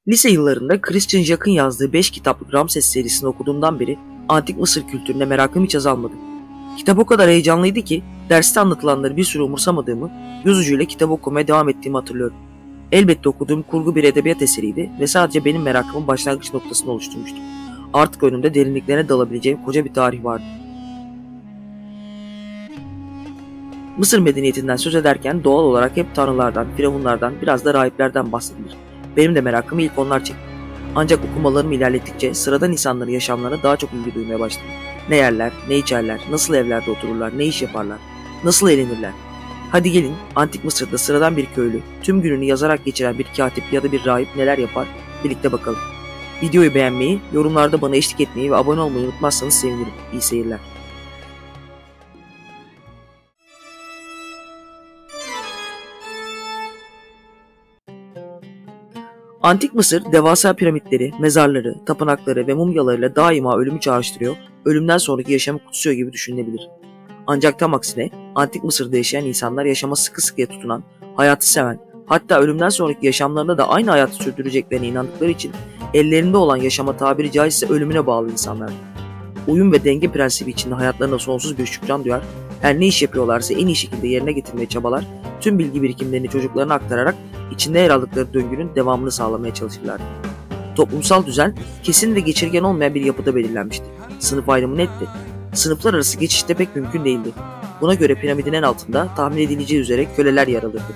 Lise yıllarında Christian Jack'ın yazdığı 5 kitaplık Ramses serisini okuduğumdan beri antik Mısır kültürüne merakım hiç azalmadı. Kitap o kadar heyecanlıydı ki derste anlatılanları bir süre umursamadığımı, göz ucuyla kitap okumaya devam ettiğimi hatırlıyorum. Elbette okuduğum kurgu bir edebiyat eseriydi ve sadece benim merakımın başlangıç noktasını oluşturmuştu. Artık önümde derinliklerine dalabileceğim koca bir tarih vardı. Mısır medeniyetinden söz ederken doğal olarak hep tanrılardan, firavunlardan, biraz da rahiplerden bahsedilir. Benim de merakımı ilk onlar çekti. Ancak okumalarımı ilerlettikçe sıradan insanların yaşamlarına daha çok ilgi duymaya başladım. Ne yerler, ne içerler, nasıl evlerde otururlar, ne iş yaparlar, nasıl eğlenirler. Hadi gelin, antik Mısır'da sıradan bir köylü, tüm gününü yazarak geçiren bir katip ya da bir rahip neler yapar, birlikte bakalım. Videoyu beğenmeyi, yorumlarda bana eşlik etmeyi ve abone olmayı unutmazsanız sevinirim. İyi seyirler. Antik Mısır, devasa piramitleri, mezarları, tapınakları ve mumyalarıyla daima ölümü çağrıştırıyor, ölümden sonraki yaşamı kutsuyor gibi düşünülebilir. Ancak tam aksine, Antik Mısır'da yaşayan insanlar yaşama sıkı sıkıya tutunan, hayatı seven, hatta ölümden sonraki yaşamlarında da aynı hayatı sürdüreceklerine inandıkları için ellerinde olan yaşama tabiri caizse ölümüne bağlı insanlar. Uyum ve denge prensibi içinde hayatlarına sonsuz bir şükran duyar, her ne iş yapıyorlarsa en iyi şekilde yerine getirmeye çabalar, tüm bilgi birikimlerini çocuklarına aktararak içinde yer aldıkları döngünün devamını sağlamaya çalışırlar. Toplumsal düzen kesin ve geçirgen olmayan bir yapıda belirlenmişti. Sınıf ayrımı netti. Sınıflar arası geçiş de pek mümkün değildi. Buna göre piramidin en altında tahmin edileceği üzere köleler yer alırdı.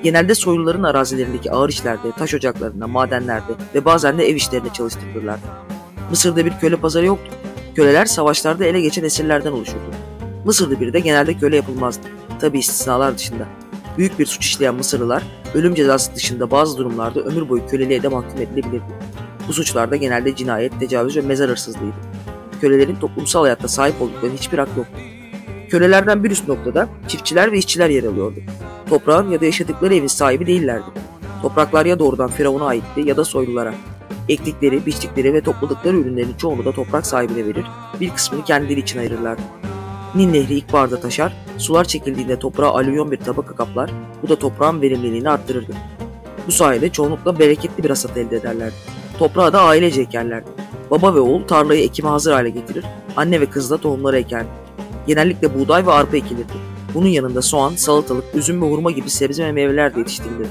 Genelde soyluların arazilerindeki ağır işlerde, taş ocaklarında, madenlerde ve bazen de ev işlerinde çalıştırılırlardı. Mısır'da bir köle pazarı yoktu. Köleler savaşlarda ele geçen esirlerden oluşurdu. Mısır'da bir de genelde köle yapılmazdı. Tabi istisnalar dışında. Büyük bir suç işleyen Mısırlılar, ölüm cezası dışında bazı durumlarda ömür boyu köleliğe de mahkum edilebilirdi. Bu suçlarda genelde cinayet, tecavüz ve mezar hırsızlığıydı. Kölelerin toplumsal hayatta sahip oldukları hiçbir hak yoktu. Kölelerden bir üst noktada çiftçiler ve işçiler yer alıyordu. Toprağın ya da yaşadıkları evin sahibi değillerdi. Topraklar ya doğrudan Firavun'a aitti ya da soylulara. Ektikleri, biçtikleri ve topladıkları ürünlerin çoğunu da toprak sahibine verir, bir kısmını kendileri için ayırırlardı. Nil Nehri ilkbaharda taşar, sular çekildiğinde toprağa alüvyon bir tabaka kaplar, bu da toprağın verimliliğini arttırırdı. Bu sayede çoğunlukla bereketli bir hasat elde ederlerdi. Toprağı da ailece ekerlerdi. Baba ve oğul tarlayı ekime hazır hale getirir, anne ve kız da tohumları ekerdi. Genellikle buğday ve arpa ekilirdi. Bunun yanında soğan, salatalık, üzüm ve hurma gibi sebze ve meyveler de yetiştirilirdi.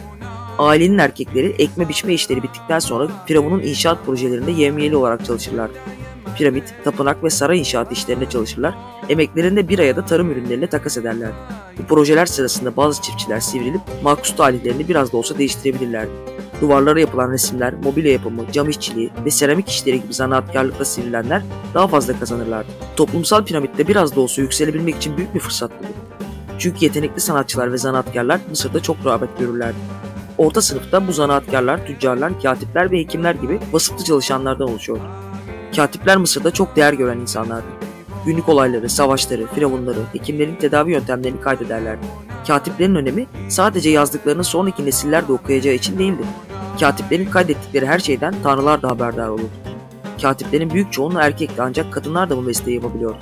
Ailenin erkekleri ekme biçme işleri bittikten sonra Firavun'un inşaat projelerinde yevmiyeli olarak çalışırlardı. Piramit, tapınak ve saray inşaat işlerinde çalışırlar, emeklerinde bira ya da tarım ürünleriyle takas ederlerdi. Bu projeler sırasında bazı çiftçiler sivrilip makus talihlerini biraz da olsa değiştirebilirlerdi. Duvarlara yapılan resimler, mobilya yapımı, cam işçiliği ve seramik işleri gibi zanaatkarlıkla sivrilenler daha fazla kazanırlardı. Toplumsal piramitte biraz da olsa yükselebilmek için büyük bir fırsattı bu. Çünkü yetenekli sanatçılar ve zanaatkarlar Mısır'da çok rağbet görürlerdi. Orta sınıfta bu zanaatkarlar, tüccarlar, katipler ve hekimler gibi vasıflı çalışanlardan oluşuyordu. Katipler Mısır'da çok değer gören insanlardı. Günlük olayları, savaşları, firavunları, hekimlerin tedavi yöntemlerini kaydederlerdi. Katiplerin önemi sadece yazdıklarını sonraki nesiller de okuyacağı için değildi. Katiplerin kaydettikleri her şeyden tanrılar da haberdar olurdu. Katiplerin büyük çoğunluğu erkekti ancak kadınlar da bu mesleği yapabiliyordu.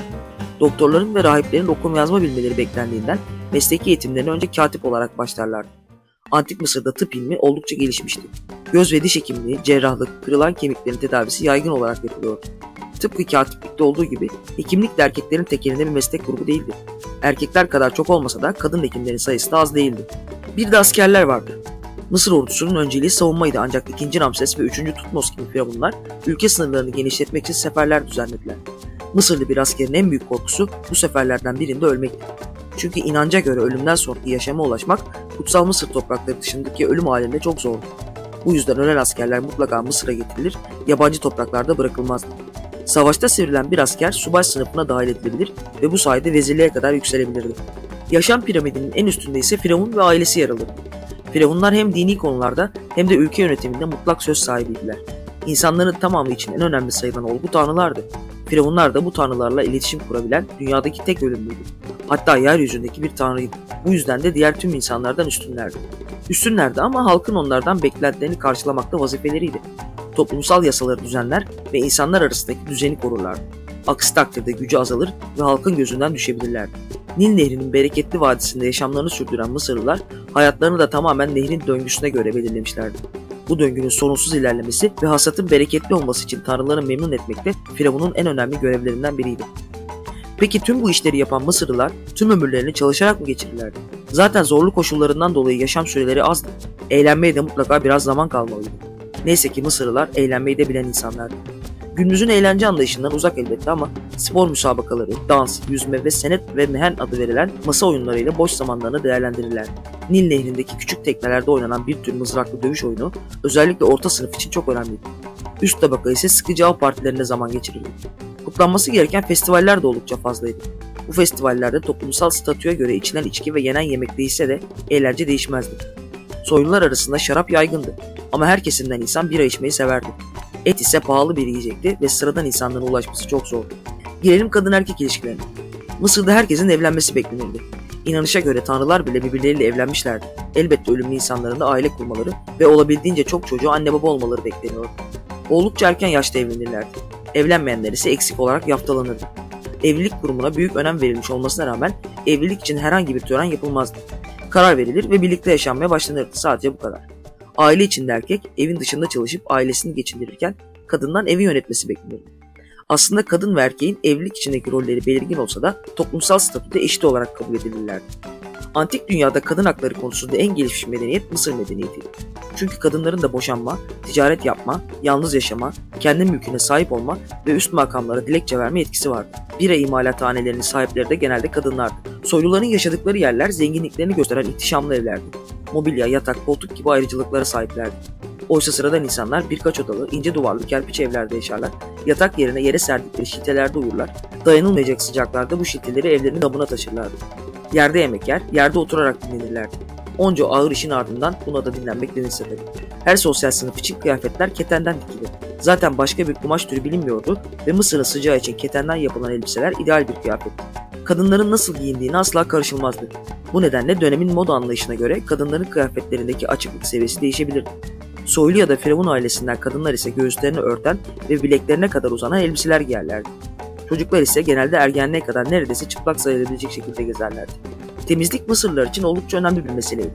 Doktorların ve rahiplerin okuma yazma bilmeleri beklendiğinden mesleki eğitimlerine önce katip olarak başlarlardı. Antik Mısır'da tıp ilmi oldukça gelişmişti. Göz ve diş hekimliği, cerrahlık, kırılan kemiklerin tedavisi yaygın olarak yapılıyordu. Tıpkı katiplikte olduğu gibi hekimlik de erkeklerin tek elinde bir meslek grubu değildi. Erkekler kadar çok olmasa da kadın hekimlerin sayısı da az değildi. Bir de askerler vardı. Mısır ordusunun önceliği savunmaydı ancak 2. Ramses ve 3. Tutmos gibi firavunlar ülke sınırlarını genişletmek için seferler düzenlediler. Mısırlı bir askerin en büyük korkusu bu seferlerden birinde ölmekti. Çünkü inanca göre ölümden sonraki yaşama ulaşmak kutsal Mısır toprakları dışındaki ölüm halinde çok zordu. Bu yüzden ölen askerler mutlaka Mısır'a getirilir, yabancı topraklarda bırakılmazdı. Savaşta sivrilen bir asker subay sınıfına dahil edilebilir ve bu sayede vezirliğe kadar yükselebilirdi. Yaşam piramidinin en üstünde ise Firavun ve ailesi yer alırdı. Firavunlar hem dini konularda hem de ülke yönetiminde mutlak söz sahibiydiler. İnsanların tamamı için en önemli sayılan olgu tanrılardı. Firavunlar da bu tanrılarla iletişim kurabilen dünyadaki tek ölümlüydü. Hatta yeryüzündeki bir tanrıydı. Bu yüzden de diğer tüm insanlardan üstünlerdi. Üstünlerdi ama halkın onlardan beklentilerini karşılamakta vazifeleriydi. Toplumsal yasaları düzenler ve insanlar arasındaki düzeni korurlardı. Aksi takdirde gücü azalır ve halkın gözünden düşebilirlerdi. Nil Nehri'nin bereketli vadisinde yaşamlarını sürdüren Mısırlılar hayatlarını da tamamen nehrin döngüsüne göre belirlemişlerdi. Bu döngünün sorunsuz ilerlemesi ve hasatın bereketli olması için tanrıları memnun etmek de Firavun'un en önemli görevlerinden biriydi. Peki tüm bu işleri yapan Mısırlılar tüm ömürlerini çalışarak mı geçirirlerdi? Zaten zorlu koşullarından dolayı yaşam süreleri azdı. Eğlenmeye de mutlaka biraz zaman kalmalıydı. Neyse ki Mısırlılar eğlenmeyi de bilen insanlardı. Günümüzün eğlence anlayışından uzak elbette ama spor müsabakaları, dans, yüzme ve senet ve mehen adı verilen masa oyunlarıyla boş zamanlarını değerlendirirler. Nil Nehri'ndeki küçük teknelerde oynanan bir tür mızraklı dövüş oyunu özellikle orta sınıf için çok önemliydi. Üst tabaka ise sıkıcı av partilerinde zaman geçirirdi. Kutlanması gereken festivaller de oldukça fazlaydı. Bu festivallerde toplumsal statüye göre içilen içki ve yenen yemek değişse de eğlence değişmezdi. Soylular arasında şarap yaygındı ama her kesimden insan bira içmeyi severdi. Et ise pahalı bir yiyecekti ve sıradan insanlara ulaşması çok zordu. Gelelim kadın erkek ilişkilerine. Mısır'da herkesin evlenmesi beklenirdi. İnanışa göre tanrılar bile birbirleriyle evlenmişlerdi. Elbette ölümlü insanların da aile kurmaları ve olabildiğince çok çocuğu anne baba olmaları bekleniyordu. Oldukça erken yaşta evlenirlerdi. Evlenmeyenler ise eksik olarak yaftalanırdı. Evlilik kurumuna büyük önem verilmiş olmasına rağmen evlilik için herhangi bir tören yapılmazdı. Karar verilir ve birlikte yaşanmaya başlanırdı, sadece bu kadar. Aile içinde erkek evin dışında çalışıp ailesini geçindirirken kadından evi yönetmesi beklenirdi. Aslında kadın ve erkeğin evlilik içindeki rolleri belirgin olsa da toplumsal statüde eşit olarak kabul edilirlerdi. Antik dünyada kadın hakları konusunda en gelişmiş medeniyet Mısır medeniyetiydi. Çünkü kadınların da boşanma, ticaret yapma, yalnız yaşama, kendi mülküne sahip olma ve üst makamlara dilekçe verme yetkisi vardı. Bira imalathanelerinin sahipleri de genelde kadınlardı. Soyluların yaşadıkları yerler zenginliklerini gösteren ihtişamlı evlerdi. Mobilya, yatak, koltuk gibi ayrıcalıklara sahiplerdi. Oysa sıradan insanlar birkaç odalı, ince duvarlı kerpiç evlerde yaşarlar, yatak yerine yere serdikleri şiltelerde uyurlar, dayanılmayacak sıcaklarda bu şilteleri evlerinin damına taşırlardı. Yerde yemek yer, yerde oturarak dinlenirlerdi. Onca ağır işin ardından buna da dinlenmek denilse tabii. Her sosyal sınıf için kıyafetler ketenden dikilir. Zaten başka bir kumaş türü bilinmiyordu ve Mısır'ın sıcağı için ketenden yapılan elbiseler ideal bir kıyafetti. Kadınların nasıl giyindiğine asla karışılmazdı. Bu nedenle dönemin moda anlayışına göre kadınların kıyafetlerindeki açıklık seviyesi değişebilirdi. Soylu ya da Firavun ailesinden kadınlar ise göğüslerini örten ve bileklerine kadar uzanan elbiseler giyerlerdi. Çocuklar ise genelde ergenliğe kadar neredeyse çıplak sayılabilecek şekilde gezerlerdi. Temizlik Mısırlılar için oldukça önemli bir meseleydi.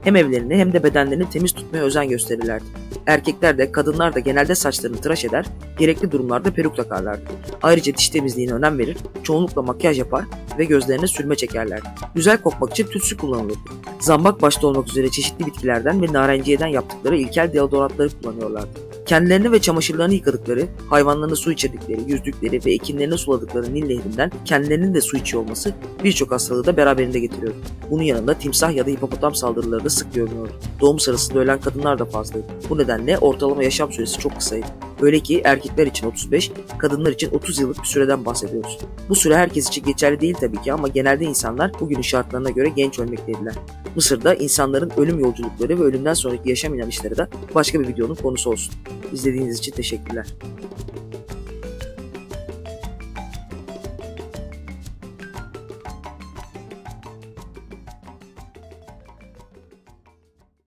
Hem evlerini hem de bedenlerini temiz tutmaya özen gösterirlerdi. Erkekler de kadınlar da genelde saçlarını tıraş eder, gerekli durumlarda peruk takarlardı. Ayrıca diş temizliğine önem verir, çoğunlukla makyaj yapar ve gözlerine sürme çekerlerdi. Güzel kokmak için tütsü kullanılırdı. Zambak başta olmak üzere çeşitli bitkilerden ve narenciyeden yaptıkları ilkel deodorantları kullanıyorlardı. Kendilerini ve çamaşırlarını yıkadıkları, hayvanlarını su içirdikleri, yüzdükleri ve ekinlerini suladıkları Nil Nehri'nden kendilerinin de su içiyor olması birçok hastalığı da beraberinde getiriyordu. Bunun yanında timsah ya da hipopotam saldırıları da sık görünüyordu. Doğum sırasında ölen kadınlar da fazlaydı. Bu nedenle ortalama yaşam süresi çok kısaydı. Öyle ki erkekler için 35, kadınlar için 30 yıllık bir süreden bahsediyoruz. Bu süre herkes için geçerli değil tabii ki ama genelde insanlar bugünün şartlarına göre genç ölmekteydiler. Mısır'da insanların ölüm yolculukları ve ölümden sonraki yaşam inanışları da başka bir videonun konusu olsun. İzlediğiniz için teşekkürler.